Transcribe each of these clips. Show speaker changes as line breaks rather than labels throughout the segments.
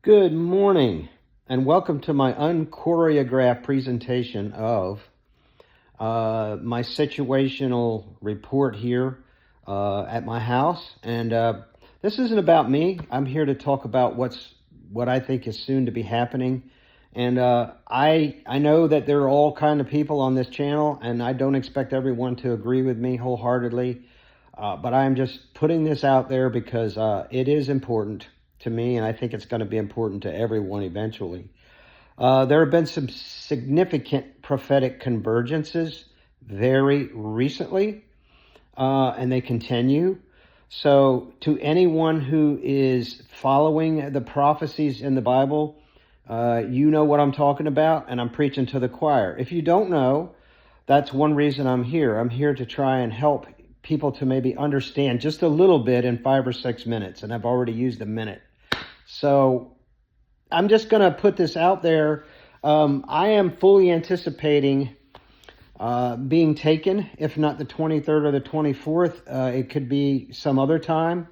Good morning, and welcome to my unchoreographed presentation of my situational report here at my house. And this isn't about me. I'm here to talk about what I think is soon to be happening. And I know that there are all kind of people on this channel, and I don't expect everyone to agree with me wholeheartedly. But I'm just putting this out there because it is important to me, and I think it's going to be important to everyone eventually. There have been some significant prophetic convergences very recently, and they continue. So to anyone who is following the prophecies in the Bible, you know what I'm talking about, and I'm preaching to the choir. If you don't know, that's one reason I'm here. I'm here to try and help people to maybe understand just a little bit in 5 or 6 minutes, and I've already used a minute. So I'm just going to put this out there. I am fully anticipating being taken, if not the 23rd or the 24th. It could be some other time.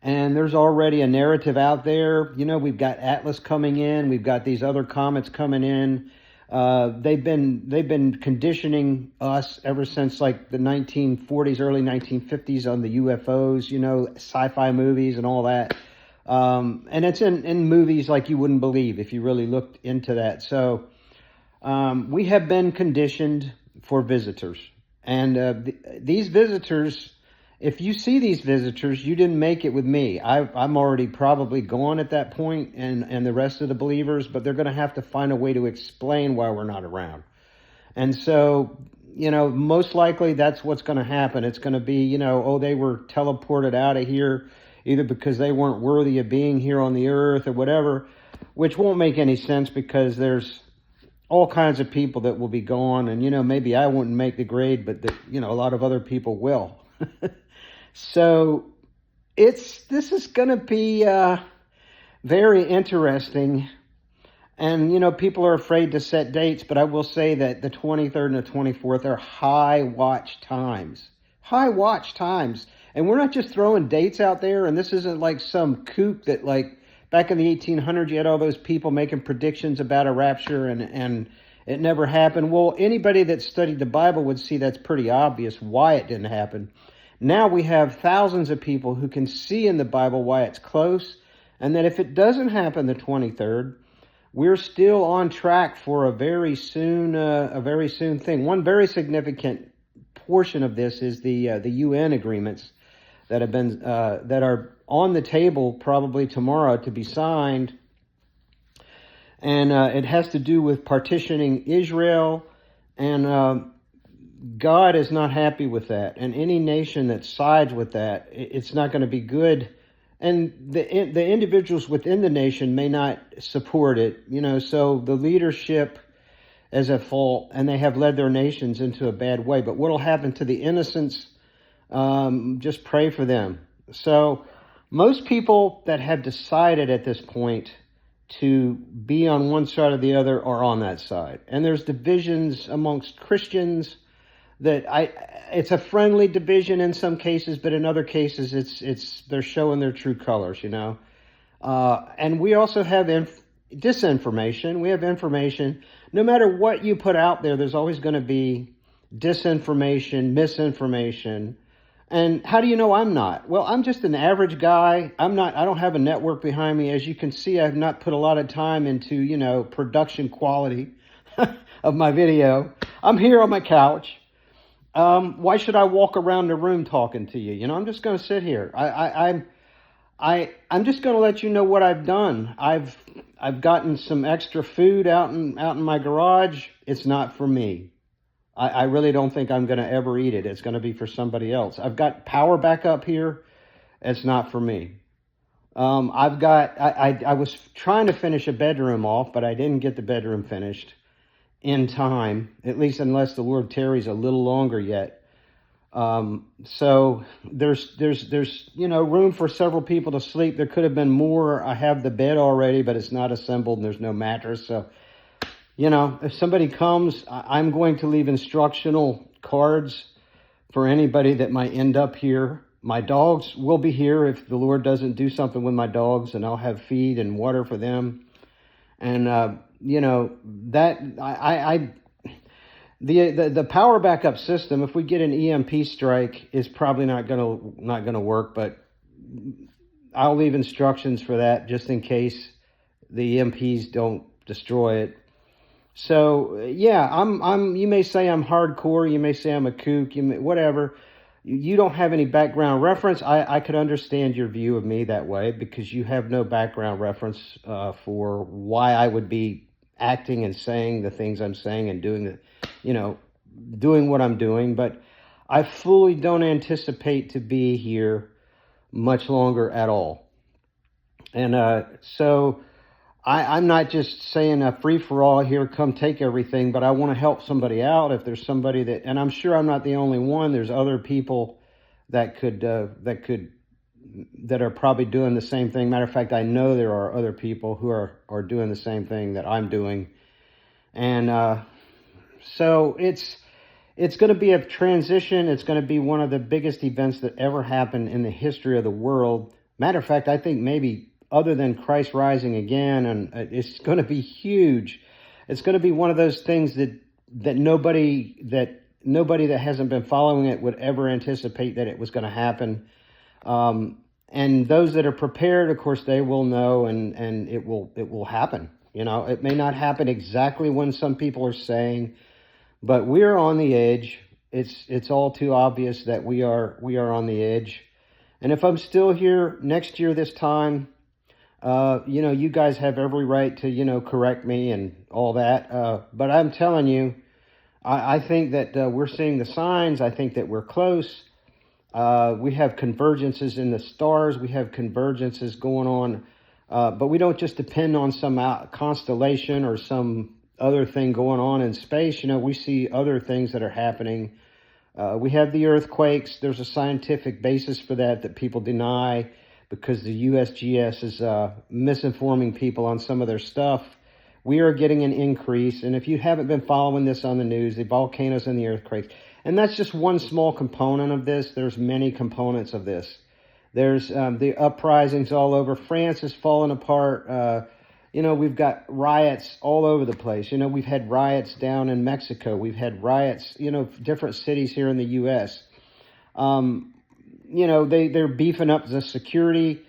And there's already a narrative out there. You know, we've got Atlas coming in. We've got these other comets coming in. They've been conditioning us ever since like the 1940s, early 1950s on the UFOs, you know, sci-fi movies and all that. And it's in movies like you wouldn't believe if you really looked into that. So we have been conditioned for visitors. And these visitors, if you see these visitors, you didn't make it with me. I'm already probably gone at that point, and the rest of the believers, but they're going to have to find a way to explain why we're not around. And so, you know, most likely that's what's going to happen. It's going to be, you know, oh, they were teleported out of here either because they weren't worthy of being here on the earth or whatever, which won't make any sense because there's all kinds of people that will be gone. And, you know, maybe I wouldn't make the grade, but, you know, a lot of other people will. So this is going to be very interesting. And, you know, people are afraid to set dates, but I will say that the 23rd and the 24th are high watch times. High watch times. And we're not just throwing dates out there, and this isn't like some kook that, like, back in the 1800s, you had all those people making predictions about a rapture, and it never happened. Well, anybody that studied the Bible would see that's pretty obvious why it didn't happen. Now we have thousands of people who can see in the Bible why it's close, and that if it doesn't happen the 23rd, we're still on track for a very soon thing. One very significant portion of this is the UN agreements that have been that are on the table probably tomorrow to be signed, and it has to do with partitioning Israel, and God is not happy with that, and any nation that sides with that, it's not going to be good. And the individuals within the nation may not support it, you know, so the leadership is at fault, and they have led their nations into a bad way. But what will happen to the innocents? Just pray for them. So most people that have decided at this point to be on one side or the other are on that side. And there's divisions amongst Christians that it's a friendly division in some cases, but in other cases they're showing their true colors, you know. And we also have disinformation. We have information. No matter what you put out there, there's always going to be disinformation, misinformation. And how do you know I'm not? Well, I'm just an average guy. I don't have a network behind me. As you can see, I've not put a lot of time into, you know, production quality of my video. I'm here on my couch. Why should I walk around the room talking to you? You know, I'm just going to sit here. I'm just going to let you know what I've done. I've gotten some extra food out in my garage. It's not for me. I really don't think I'm going to ever eat it. It's going to be for somebody else. I've got power back up here. It's not for me. I was trying to finish a bedroom off, but I didn't get the bedroom finished in time, at least unless the Lord tarries a little longer yet. So there's you know, room for several people to sleep. There could have been more. I have the bed already, but it's not assembled and there's no mattress. So, you know, if somebody comes, I'm going to leave instructional cards for anybody that might end up here. My dogs will be here if the Lord doesn't do something with my dogs, and I'll have feed and water for them. And that the power backup system, if we get an EMP strike, is probably not gonna work. But I'll leave instructions for that just in case the EMPs don't destroy it. So yeah, I'm. You may say I'm hardcore. You may say I'm a kook. Whatever. You don't have any background reference. I could understand your view of me that way because you have no background reference for why I would be acting and saying the things I'm saying and doing doing what I'm doing. But I fully don't anticipate to be here much longer at all. And so I'm not just saying a free-for-all here, come take everything, but I want to help somebody out. If there's somebody and I'm sure I'm not the only one, there's other people that are probably doing the same thing. Matter of fact, I know there are other people who are doing the same thing that I'm doing. And so it's going to be a transition. It's going to be one of the biggest events that ever happened in the history of the world. Matter of fact, I think maybe other than Christ rising again, and it's going to be huge. It's going to be one of those things that nobody that hasn't been following it would ever anticipate that it was going to happen. And those that are prepared, of course, they will know, and it will happen. It may not happen exactly when some people are saying, but we're on the edge. It's all too obvious that we are on the edge. And if I'm still here next year this time, you guys have every right to, correct me and all that. But I'm telling you, I think that we're seeing the signs. I think that we're close. We have convergences in the stars. We have convergences going on. But we don't just depend on some constellation or some other thing going on in space. We see other things that are happening. We have the earthquakes. There's a scientific basis for that people deny, because the USGS is misinforming people on some of their stuff. We are getting an increase. And if you haven't been following this on the news, the volcanoes and the earthquakes, and that's just one small component of this. There's many components of this. There's the uprisings all over. France is falling apart. We've got riots all over the place. We've had riots down in Mexico. We've had riots, different cities here in the U.S. They're beefing up the security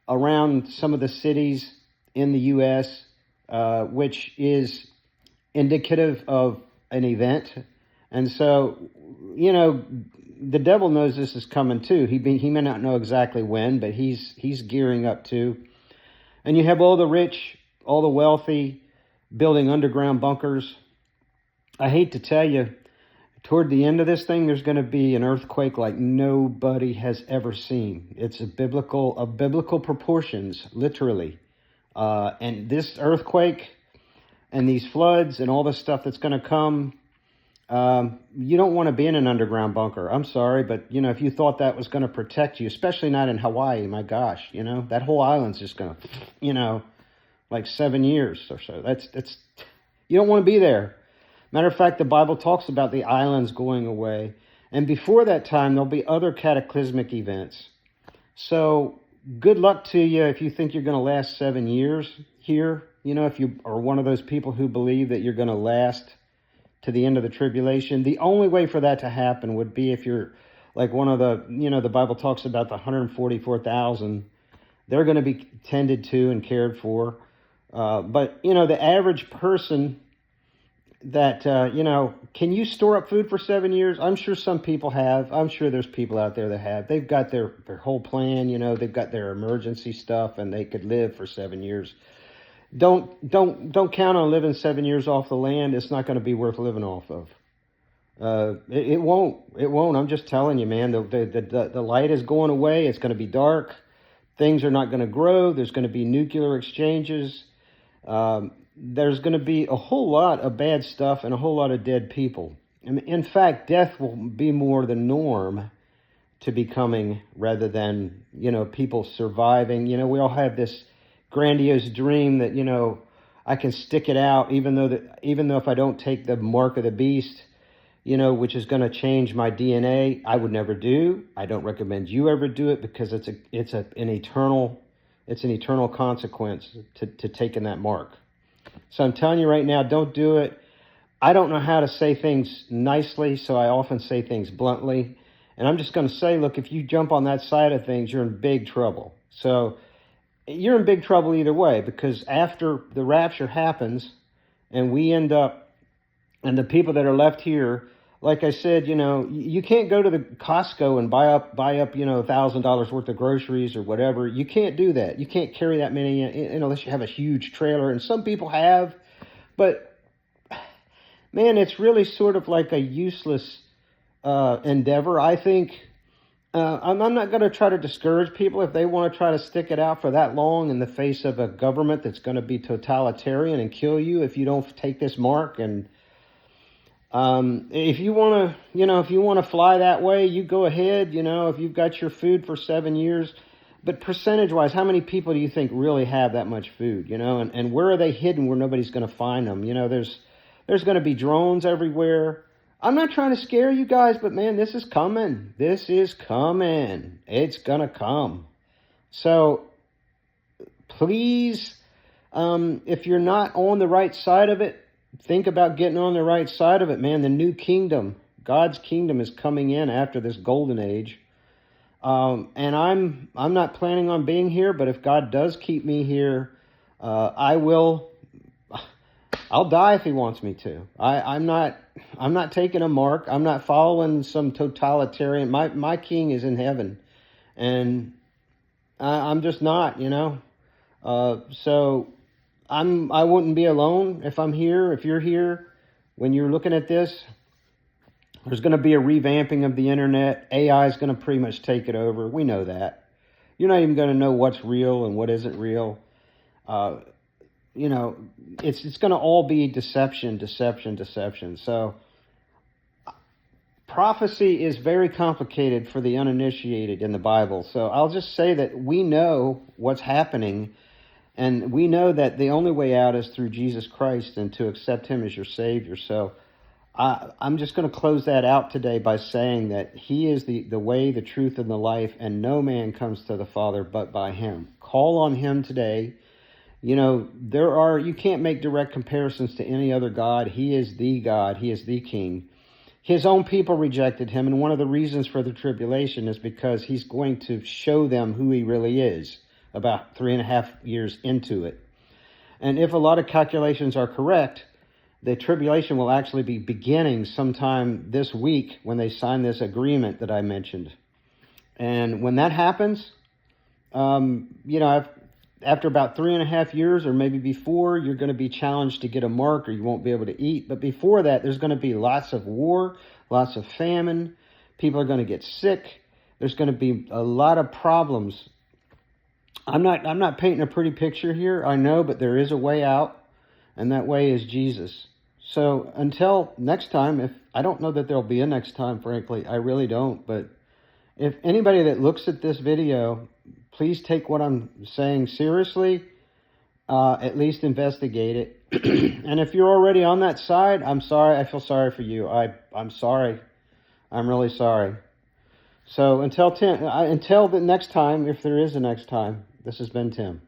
around some of the cities in the U.S., which is indicative of an event. And so, the devil knows this is coming too. He may not know exactly when, but he's gearing up too. And you have all the rich, all the wealthy building underground bunkers. I hate to tell you, toward the end of this thing, there's going to be an earthquake like nobody has ever seen. It's of biblical proportions, literally. And this earthquake and these floods and all the stuff that's going to come, you don't want to be in an underground bunker. I'm sorry, but if you thought that was going to protect you, especially not in Hawaii, my gosh, that whole island's just going to, like 7 years or so. That's you don't want to be there. Matter of fact, the Bible talks about the islands going away. And before that time, there'll be other cataclysmic events. So good luck to you if you think you're going to last 7 years here. If you are one of those people who believe that you're going to last to the end of the tribulation. The only way for that to happen would be if you're like one of the, the Bible talks about the 144,000. They're going to be tended to and cared for. But, the average person that, can you store up food for 7 years? I'm sure some people have. I'm sure there's people out there that have. They've got their whole plan, they've got their emergency stuff, and they could live for 7 years. Don't count on living 7 years off the land. It's not going to be worth living off of. It won't. I'm just telling you, man, the light is going away. It's going to be dark. Things are not going to grow. There's going to be nuclear exchanges. There's going to be a whole lot of bad stuff and a whole lot of dead people. In fact, death will be more the norm to be coming rather than, people surviving. We all have this grandiose dream that, I can stick it out even though if I don't take the mark of the beast, which is going to change my DNA. I would never do. I don't recommend you ever do it, because it's an eternal consequence to taking that mark. So I'm telling you right now, don't do it. I don't know how to say things nicely, so I often say things bluntly. And I'm just going to say, look, if you jump on that side of things, you're in big trouble. So you're in big trouble either way, because after the rapture happens and we end up, and the people that are left here, like I said, you can't go to the Costco and buy up, $1,000 worth of groceries or whatever. You can't do that. You can't carry that many, unless you have a huge trailer. And some people have, but man, it's really sort of like a useless endeavor, I think. I'm not going to try to discourage people if they want to try to stick it out for that long in the face of a government that's going to be totalitarian and kill you if you don't take this mark. And if you want to, fly that way, you go ahead. If you've got your food for 7 years, but percentage-wise, how many people do you think really have that much food? And where are they hidden where nobody's going to find them? There's going to be drones everywhere. I'm not trying to scare you guys, but man, this is coming. This is coming. It's going to come. So please, if you're not on the right side of it, think about getting on the right side of it, man. The new kingdom, God's kingdom, is coming in after this golden age. And I'm not planning on being here, but if God does keep me here, I'll die if he wants me to. I'm not taking a mark. I'm not following some totalitarian. My king is in heaven, and I'm just not, So I wouldn't be alone if I'm here. If you're here, when you're looking at this, there's going to be a revamping of the internet. AI is going to pretty much take it over. We know that. You're not even going to know what's real and what isn't real. It's going to all be deception. So prophecy is very complicated for the uninitiated in the Bible. So I'll just say that we know what's happening, and we know that the only way out is through Jesus Christ and to accept him as your Savior. So I'm just going to close that out today by saying that he is the way, the truth, and the life, and no man comes to the Father but by him. Call on him today. You can't make direct comparisons to any other God. He is the God. He is the King. His own people rejected him, and one of the reasons for the tribulation is because he's going to show them who he really is about 3.5 years into it. And if a lot of calculations are correct, the tribulation will actually be beginning sometime this week when they sign this agreement that I mentioned. And when that happens, after about 3.5 years, or maybe before, you're going to be challenged to get a mark, or you won't be able to eat. But before that, there's going to be lots of war, lots of famine. People are going to get sick. There's going to be a lot of problems. I'm not painting a pretty picture here, I know, but there is a way out, and that way is Jesus. So until next time, I don't know that there'll be a next time, frankly. I really don't. But if anybody that looks at this video, please take what I'm saying seriously. At least investigate it. And if you're already on that side, I'm sorry. I feel sorry for you. I'm sorry. I'm really sorry. So until the next time, if there is a next time, this has been Tim.